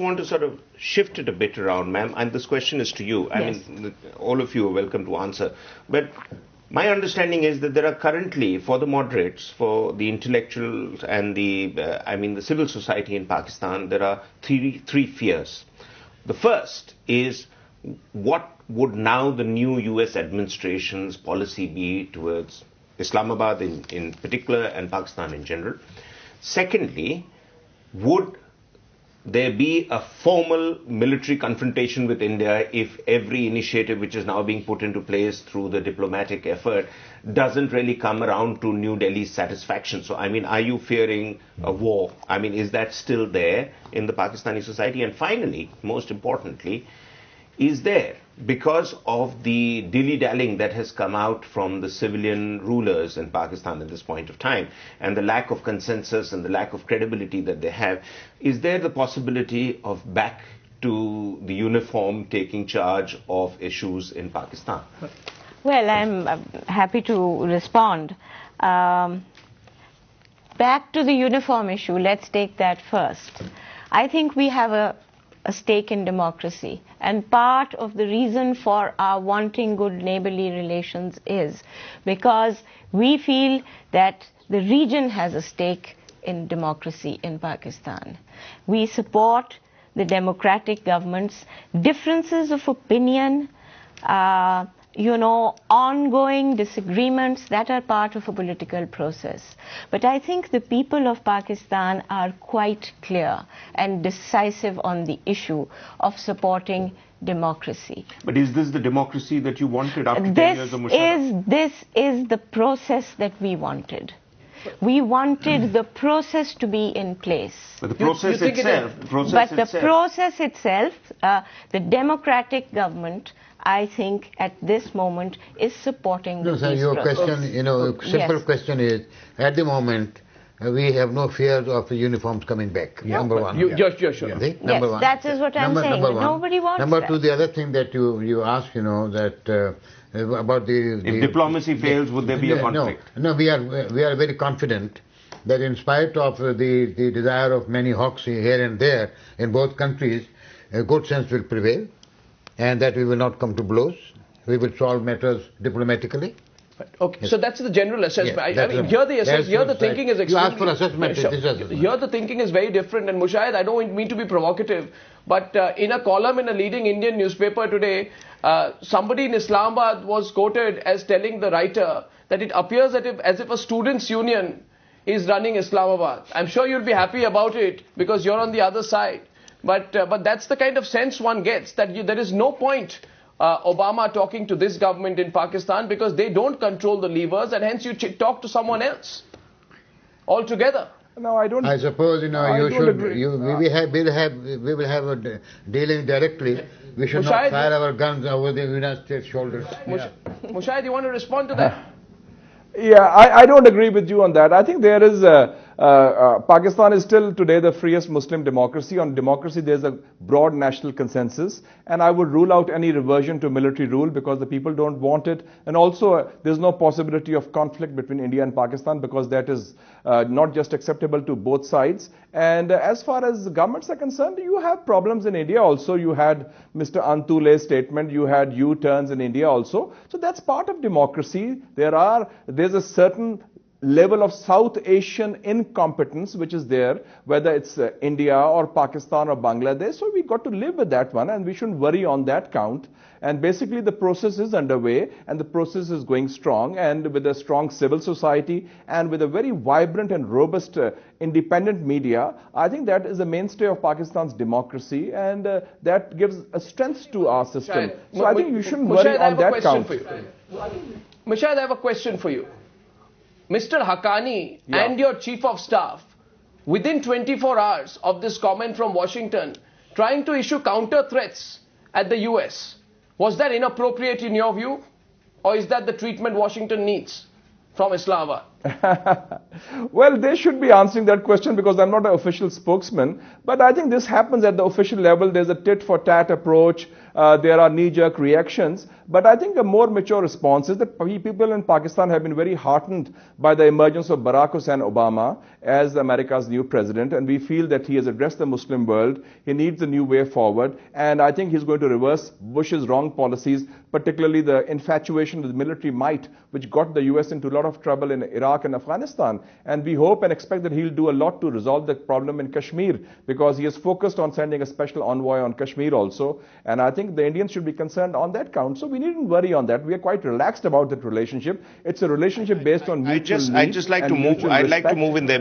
want to sort of shift it a bit around, ma'am, and this question is to you. I mean, all of you are welcome to answer. But my understanding is that there are currently, for the moderates, for the intellectuals and the civil society in Pakistan, there are three fears. The first is, what would now the new US administration's policy be towards Islamabad in particular and Pakistan in general? Secondly, would there be a formal military confrontation with India if every initiative which is now being put into place through the diplomatic effort doesn't really come around to New Delhi's satisfaction? So, I mean, are you fearing a war? I mean, is that still there in the Pakistani society? And finally, most importantly, is there, because of the dilly-dallying that has come out from the civilian rulers in Pakistan at this point of time, and the lack of consensus and the lack of credibility that they have, is there the possibility of back to the uniform taking charge of issues in Pakistan? Well, I'm happy to respond. Back to the uniform issue, let's take that first. I think we have a stake in democracy, and part of the reason for our wanting good neighborly relations is because we feel that the region has a stake in democracy in Pakistan. We support the democratic governments. Differences of opinion, ongoing disagreements, that are part of a political process. But I think the people of Pakistan are quite clear and decisive on the issue of supporting democracy. But is this the democracy that you wanted after 10 years of Musharraf? This is the process that we wanted. We wanted the process to be in place. But the process itself, the democratic government, I think at this moment is supporting the peace your process. question, simple question is, at the moment, we have no fears of the uniforms coming back. Yeah, number one. Sure. Number one. That is what I'm saying. Nobody wants Number that. two, the other thing that you asked, that about the... If diplomacy fails, would there be a conflict? No, we are very confident that in spite of the desire of many hawks here and there in both countries, good sense will prevail, and that we will not come to blows. We will solve matters diplomatically. Okay, yes. So that's the general assessment. Yeah, here the thinking is extremely... You asked for assessment. Here the thinking is very different, and Mushahid, I don't mean to be provocative, but in a column in a leading Indian newspaper today, somebody in Islamabad was quoted as telling the writer that it appears as if a students' union is running Islamabad. I'm sure you'll be happy about it because you're on the other side. But that's the kind of sense one gets, that there is no point Obama talking to this government in Pakistan because they don't control the levers, and hence you talk to someone else altogether. No, I don't. I suppose we will have a dealing directly. We should not fire our guns over the United States shoulders. Mushahid, you want to respond to that? Yeah, I don't agree with you on that. I think there is Pakistan is still today the freest Muslim democracy. On democracy, there's a broad national consensus, and I would rule out any reversion to military rule because the people don't want it. And also, there's no possibility of conflict between India and Pakistan because that is not just acceptable to both sides. And as far as governments are concerned, you have problems in India also. You had Mr. Antule's statement, you had U-turns in India also. So that's part of democracy. There's a certain level of South Asian incompetence which is there, whether it's India or Pakistan or Bangladesh. So we got to live with that one, and we shouldn't worry on that count. And basically the process is underway, and the process is going strong, and with a strong civil society and with a very vibrant and robust independent media, I think that is a mainstay of Pakistan's democracy, and that gives a strength to our system. So I think you shouldn't worry on that count. Mushahid, I have a question for you. Mr. Haqqani and your chief of staff, within 24 hours of this comment from Washington, trying to issue counter threats at the US, was that inappropriate in your view? Or is that the treatment Washington needs from Islamabad? Well, they should be answering that question because I'm not an official spokesman. But I think this happens at the official level. There's a tit-for-tat approach. There are knee-jerk reactions. But I think a more mature response is that people in Pakistan have been very heartened by the emergence of Barack Hussein Obama as America's new president. And we feel that he has addressed the Muslim world. He needs a new way forward. And I think he's going to reverse Bush's wrong policies, particularly the infatuation with military might, which got the US into a lot of trouble in Iraq and Afghanistan. And we hope and expect that he'll do a lot to resolve the problem in Kashmir, because he is focused on sending a special envoy on Kashmir also. And I think the Indians should be concerned on that count. So we needn't worry on that. We are quite relaxed about that relationship. It's a relationship based on mutual need. I'd like to move in there.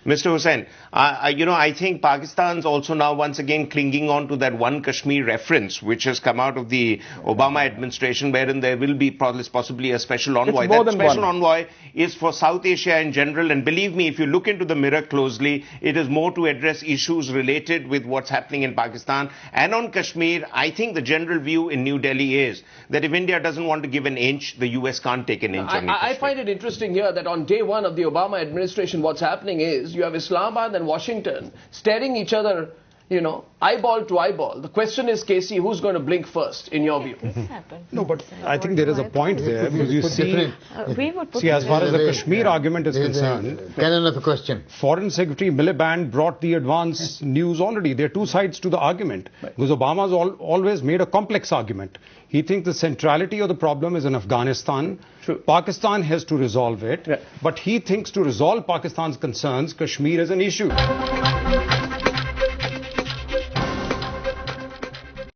Mr. Hussain, I think Pakistan's also now once again clinging on to that one Kashmir reference, which has come out of the Obama administration, wherein there will be possibly a special envoy. That special envoy is for South Asia in general, and believe me, if you look into the mirror closely, it is more to address issues related with what's happening in Pakistan. And on Kashmir, I think the general view in New Delhi is that if India doesn't want to give an inch, the US can't take an inch on it. I find it interesting here that on day one of the Obama administration, what's happening is you have Islamabad and Washington staring each other, eyeball to eyeball. The question is, Casey, who's going to blink first, in your view? No, but I think there is a point there, because you see, as far as the Kashmir argument is concerned, a question. Foreign Secretary Miliband brought the advance news already. There are two sides to the argument, because Obama's always made a complex argument. He thinks the centrality of the problem is in Afghanistan. True. Pakistan has to resolve it. But he thinks to resolve Pakistan's concerns, Kashmir is an issue.